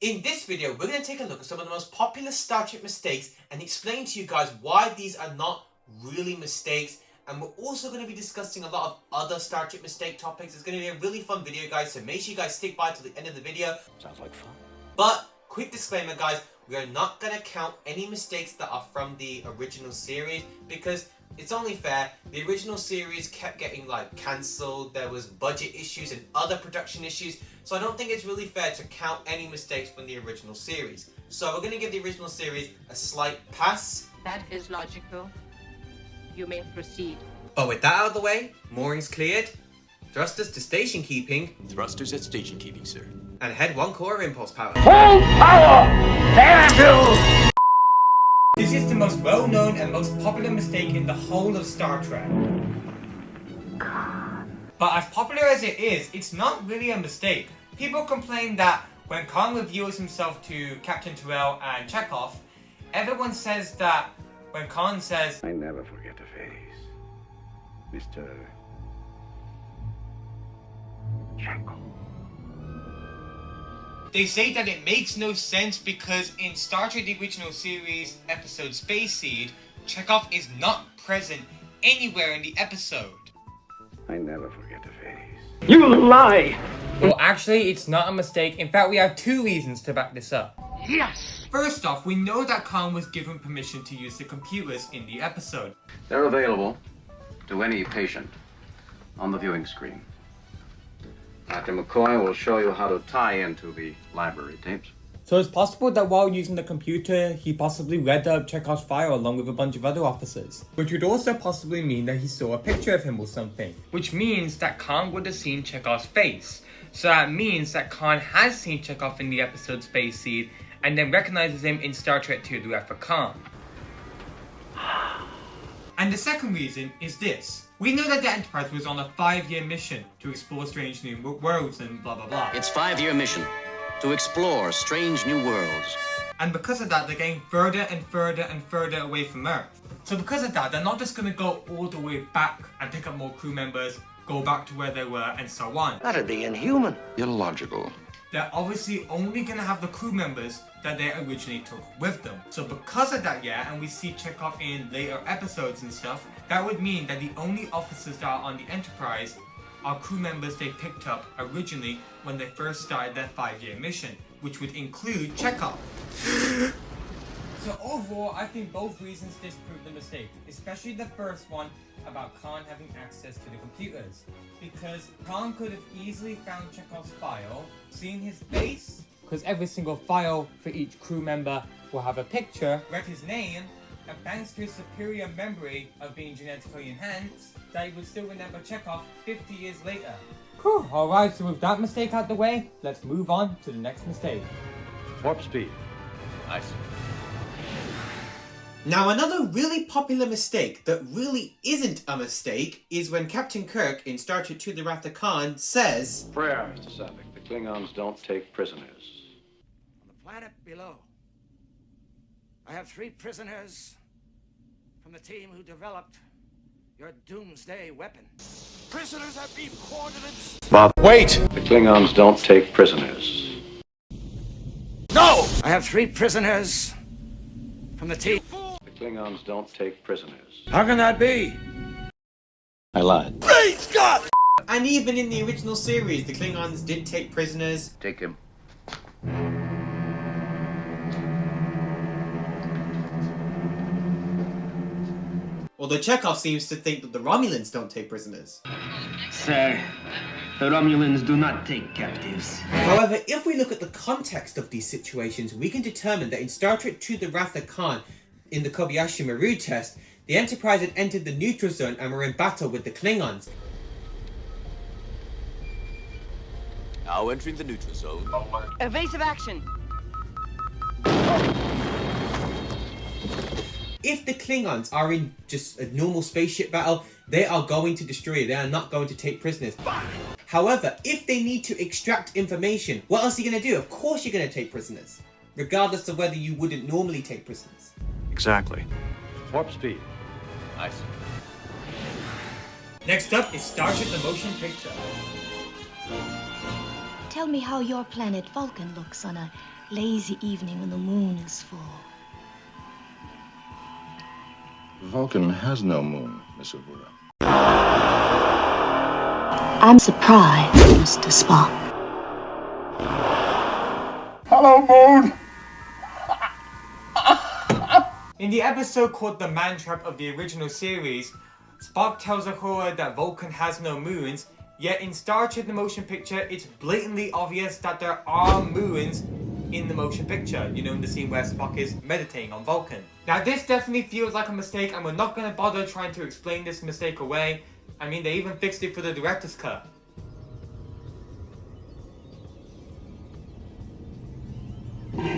In this video, we're going to take a look at some of the most popular Star Trek mistakes and explain to you guys why these are not really mistakes. And we're also going to be discussing a lot of other Star Trek mistake topics. It's going to be a really fun video, guys, so make sure you guys stick by till the end of the video. Sounds like fun. But, quick disclaimer, guys, we are not going to count any mistakes that are from the original series because it's only fair. The original series kept getting cancelled. There was budget issues and other production issues. So I don't think it's really fair to count any mistakes from the original series. So we're going to give the original series a slight pass. That is logical. You may proceed. But with that out of the way, moorings cleared, thrusters to station keeping. Thrusters at station keeping, sir. And head 1 core impulse power. Full power! Damn you! This is the most well-known and most popular mistake in the whole of Star Trek. But as popular as it is, it's not really a mistake. People complain that when Khan reveals himself to Captain Terrell and Chekov, everyone says that when Khan says, I never forget a face, Mr. Chekov. They say that it makes no sense because in Star Trek the original series episode Space Seed, Chekov is not present anywhere in the episode. I never forget a face. You lie! Well, actually, it's not a mistake. In fact, we have 2 reasons to back this up. Yes! First off, we know that Khan was given permission to use the computers in the episode. They're available to any patient on the viewing screen. Dr. McCoy will show you how to tie into the library tapes. So it's possible that while using the computer, he possibly read up Chekov's file along with a bunch of other officers. Which would also possibly mean that he saw a picture of him or something. Which means that Khan would have seen Chekov's face. So that means that Khan has seen Chekov in the episode Space Seed and then recognizes him in Star Trek II: The Wrath of Khan. And the second reason is this. We know that the Enterprise was on a 5-year mission to explore strange new worlds and blah blah blah. It's 5-year mission to explore strange new worlds. And because of that, they're getting further and further and further away from Earth. So because of that, they're not just going to go all the way back and pick up more crew members, go back to where they were, and so on. That'd be inhuman. Illogical. They're obviously only going to have the crew members that they originally took with them. So because of that, yeah, and we see Chekov in later episodes and stuff, that would mean that the only officers that are on the Enterprise are crew members they picked up originally when they first started their 5-year mission, which would include Chekov. So overall, I think both reasons disprove the mistake, especially the first one about Khan having access to the computers. Because Khan could have easily found Chekov's file, seen his face, because every single file for each crew member will have a picture, read his name, and thanks to his superior memory of being genetically enhanced, that he would still remember Chekov 50 years later. Whew, alright, so with that mistake out the way, let's move on to the next mistake. Warp speed. Nice. Now, another really popular mistake that really isn't a mistake is when Captain Kirk in Star Trek II: The Wrath of Khan says, Prayer, Mr. Savick. The Klingons don't take prisoners. On the planet below, I have 3 prisoners from the team who developed your doomsday weapon. Prisoners have been coordinates. Bob, wait! The Klingons don't take prisoners. No! I have 3 prisoners from the team. The Klingons don't take prisoners. How can that be? I lied. Praise God! and even in the original series, the Klingons did take prisoners. Take him. Although Chekov seems to think that the Romulans don't take prisoners. Sir, the Romulans do not take captives. However, if we look at the context of these situations, we can determine that in Star Trek II: The Wrath of Khan, in the Kobayashi Maru test, the Enterprise had entered the neutral zone and were in battle with the Klingons. Now entering the neutral zone. Evasive action. If the Klingons are in just a normal spaceship battle, they are going to destroy you. They are not going to take prisoners. However, if they need to extract information, what else are you going to do? Of course you're going to take prisoners, regardless of whether you wouldn't normally take prisoners. Exactly. Warp speed. Nice. Next up is Star Trek: The Motion Picture. Tell me how your planet Vulcan looks on a lazy evening when the moon is full. Vulcan has no moon, Miss Uhura. I'm surprised, Mr. Spock. Hello, moon! In the episode called The Man Trap of the original series, Spock tells Uhura that Vulcan has no moons, yet in Star Trek the Motion Picture, it's blatantly obvious that there are moons in the motion picture, you know, in the scene where Spock is meditating on Vulcan. Now this definitely feels like a mistake, and we're not going to bother trying to explain this mistake away. I mean, they even fixed it for the director's cut.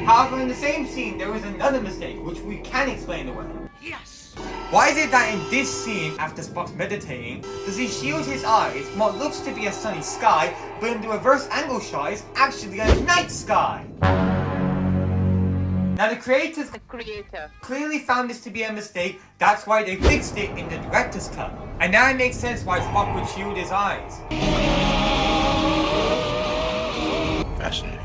However, in the same scene, there is another mistake, which we can explain away. Yes! Why is it that in this scene, after Spock's meditating, does he shield his eyes from what looks to be a sunny sky, but in the reverse angle shot is actually a night sky? Now the creators clearly found this to be a mistake, that's why they fixed it in the director's cut. And now it makes sense why Spock would shield his eyes. Fascinating.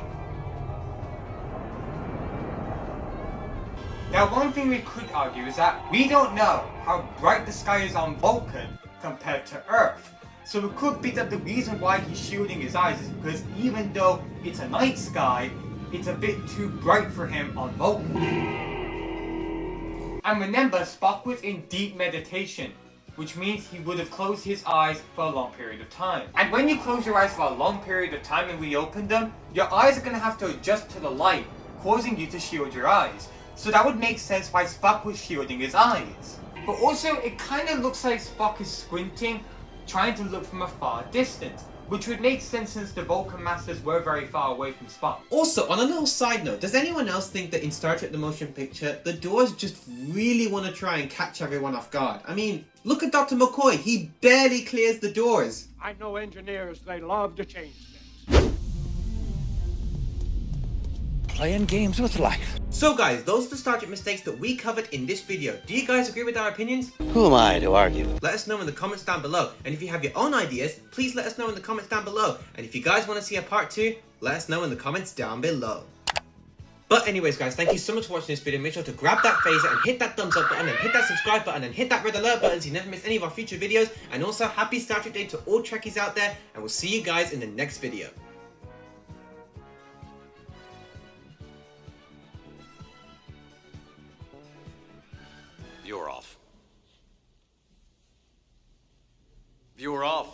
Now one thing we could argue is that we don't know how bright the sky is on Vulcan compared to Earth. So it could be that the reason why he's shielding his eyes is because even though it's a night sky, it's a bit too bright for him on Vulcan. And remember, Spock was in deep meditation, which means he would have closed his eyes for a long period of time. And when you close your eyes for a long period of time and reopen them, your eyes are going to have to adjust to the light, causing you to shield your eyes. So that would make sense why Spock was shielding his eyes. But also, it kind of looks like Spock is squinting, trying to look from a far distance, which would make sense since the Vulcan Masters were very far away from Spock. Also, on a little side note, does anyone else think that in Star Trek the Motion Picture, the Doors just really want to try and catch everyone off guard? I mean, look at Dr. McCoy, he barely clears the doors. I know engineers, they love to change things. Playing games with life. So guys, those are the Star Trek mistakes that we covered in this video. Do you guys agree with our opinions? Who am I to argue? Let us know in the comments down below. And if you have your own ideas, please let us know in the comments down below. And if you guys want to see a part 2, let us know in the comments down below. But anyways guys, thank you so much for watching this video. Make sure to grab that phaser and hit that thumbs up button and hit that subscribe button and hit that red alert button so you never miss any of our future videos. And also happy Star Trek Day to all Trekkies out there, and we'll see you guys in the next video. Viewer off. Viewer off.